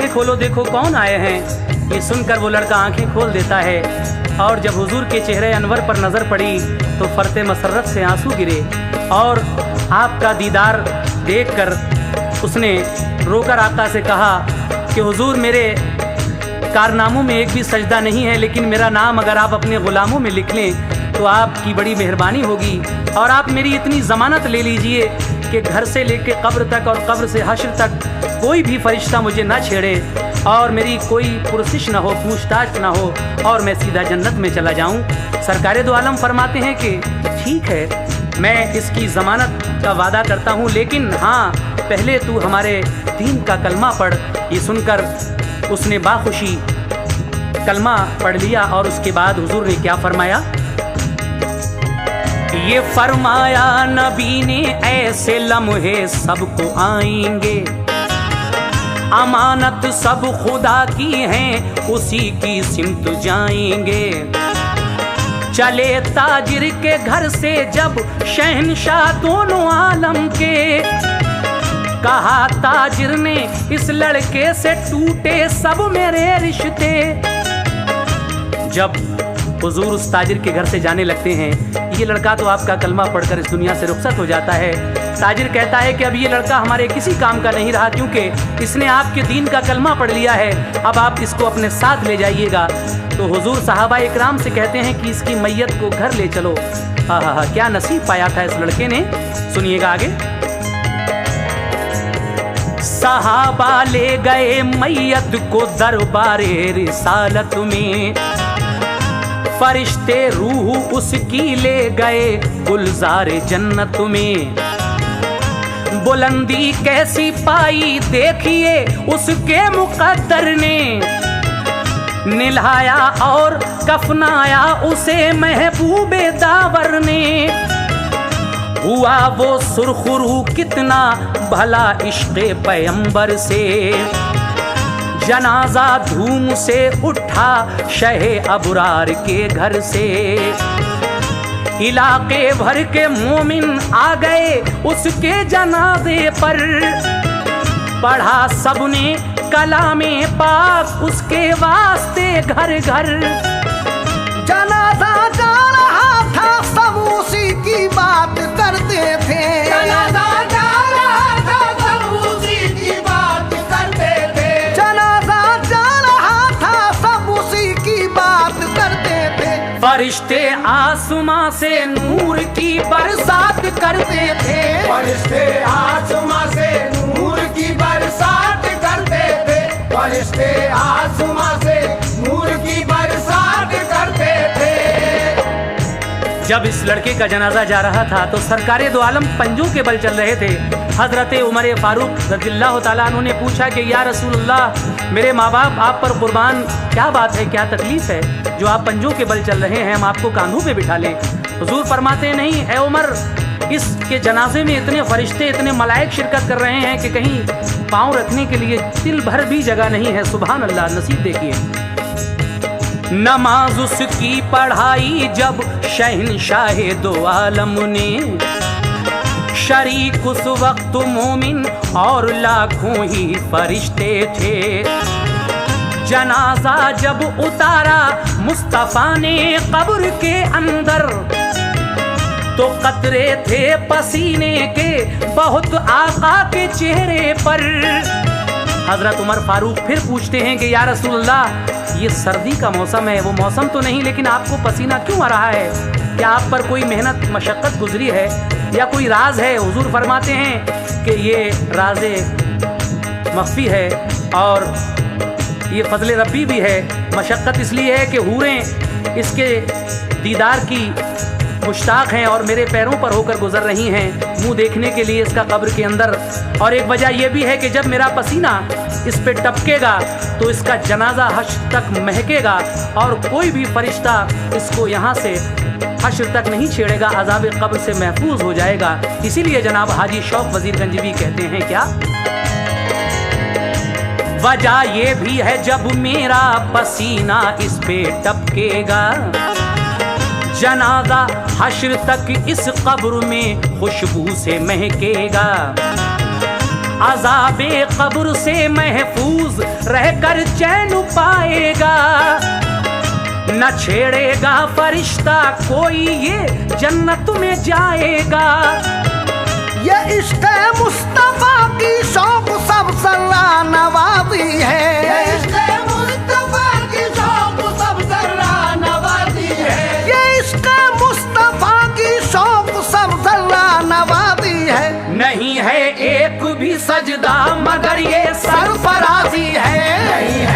आंखें खोलो, देखो कौन आए हैं। ये सुनकर वो लड़का आंखें खोल देता है और जब हुजूर के चेहरे अनवर पर नज़र पड़ी तो फरते मसरत से आंसू गिरे और आपका दीदार देखकर उसने रोकर आका से कहा कि हुजूर मेरे कारनामों में एक भी सजदा नहीं है, लेकिन मेरा नाम अगर आप अपने ग़ुलामों में लिख लें तो आपकी बड़ी मेहरबानी होगी और आप मेरी इतनी ज़मानत ले लीजिए कि घर से लेके कब्र तक और कब्र से हश्र तक कोई भी फरिश्ता मुझे ना छेड़े और मेरी कोई पुरसिश ना हो, पूछताछ ना हो और मैं सीधा जन्नत में चला जाऊं। सरकारे दो आलम फरमाते हैं कि ठीक है, मैं इसकी ज़मानत का वादा करता हूं, लेकिन हाँ पहले तू हमारे दीन का कलमा पढ़। ये सुनकर उसने बाखुशी कलमा पढ़ लिया और उसके बाद हुजूर ने क्या फरमाया? ये फरमाया नबी ने ऐसे लम्हे सबको आएंगे, अमानत सब खुदा की हैं, उसी की सिमत जाएंगे। चले ताजिर के घर से जब शहंशाह दोनों आलम के, कहा ताजिर ने इस लड़के से टूटे सब मेरे रिश्ते। जब हुजूर उस ताजिर के घर से जाने लगते हैं, ये लड़का तो आपका कलमा पढ़कर इस दुनिया से रुखसत हो जाता है। ताजिर कहता है कि अब ये लड़का हमारे किसी काम का नहीं रहा, क्योंकि इसने आपके दीन का कलमा पढ़ लिया है, अब आप इसको अपने साथ ले जाइएगा। तो हुजूर सहाबा इकराम से कहते हैं कि इसकी मैयत को घर ले चलो। आहा, क्या नसीब पाया था इस लड़के ने, सुनिएगा आगे। सहाबा ले गए मैयत को दरबारे रिसालत में, फरिश्ते रूह उसकी ले गए गुलजारे जन्नत में। बुलंदी कैसी पाई देखिए उसके मुकद्दर ने, निल्हाया और कफनाया उसे महबूबे दावर ने। हुआ वो सुरखरू कितना भला इश्क़े पैगंबर से, जनाजा धूम से उठा शहे अबरार के घर से। इलाके भर के मोमिन आ गए उसके जनाजे पर, पढ़ा सबने कलामे पाक उसके वास्ते घर घर। जनाजा जा रहा था सब उसी की बात करते थे, जनाजा जा रहा था सब उसी की बात करते थे, जनाजा जा रहा था सब उसी की बात करते थे। फरिश्ते आसमां से नूर की बरसात करते थे, फरिश्ते आसमां से नूर की बरसात करते थे, फरिश्ते आसमां से नूर की बरसात करते थे। जब इस लड़के का जनाजा जा रहा था तो सरकारे दो आलम पंजों के बल चल रहे थे। हजरत उमर फारूक रज़ियल्लाहु ताला अन्हु ने पूछा कि या रसूलल्लाह, मेरे माँ बाप आप पर कुर्बान, क्या बात है, क्या तकलीफ है जो आप पंजों के बल चल रहे हैं, हम आपको कांधों पे बिठा लें। हुजूर फरमाते नहीं, ए उमर, इसके जनाजे में इतने फरिश्ते, इतने मलाइक शिरकत कर रहे हैं कि कहीं पाँव रखने के लिए तिल भर भी जगह नहीं है। सुभान अल्लाह, नसीब देखिए। नमाज उसकी पढ़ाई जब शहंशाहे दो आलम ने, शरीक उस वक्त मोमिन और लाखों ही फरिश्ते थे। जनाजा जब उतारा मुस्तफा ने कब्र के अंदर, तो कतरे थे पसीने के बहुत आका के चेहरे पर। हजरत उमर फारूक फिर पूछते हैं कि या रसूलल्लाह, ये सर्दी का मौसम है, वो मौसम तो नहीं, लेकिन आपको पसीना क्यों आ रहा है? क्या आप पर कोई मेहनत मशक्क़त गुजरी है या कोई राज है? हुजूर फरमाते हैं कि ये राज़े मख्फी है और ये फजल रब्बी भी है। मशक्क़त इसलिए है कि हूरें इसके दीदार की मुश्ताक हैं और मेरे पैरों पर होकर गुजर रही हैं मुंह देखने के लिए इसका कब्र के अंदर। और एक वजह यह भी है कि जब मेरा पसीना इस पे टपकेगा तो इसका जनाजा हश्र तक महकेगा और कोई भी फरिश्ता इसको यहाँ से हश्र तक नहीं छेड़ेगा, अज़ाब कब्र से महफूज हो जाएगा। इसीलिए जनाब हाजी शौक वजीर गंजवी कहते हैं क्या, वजह ये भी है जब मेरा पसीना इस पे टपकेगा, जनाजा हश्र तक इस कब्र में खुशबू से महकेगा। अज़ाबे कब्र से महफूज रहकर चैन पाएगा। न छेड़ेगा फरिश्ता कोई ये जन्नत में जाएगा। ये इश्क़ मुस्तफा की शौक सब सल्ला नवाज़ी है। इश्क़ मुस्तफा की शौक सब सर्रा नवाज़ी है। ये इश्क़ मुस्तफा की शौक सब सल्ला नवाज़ी है। नहीं है एक भी सजदा मगर ये सरफराजी है। नहीं है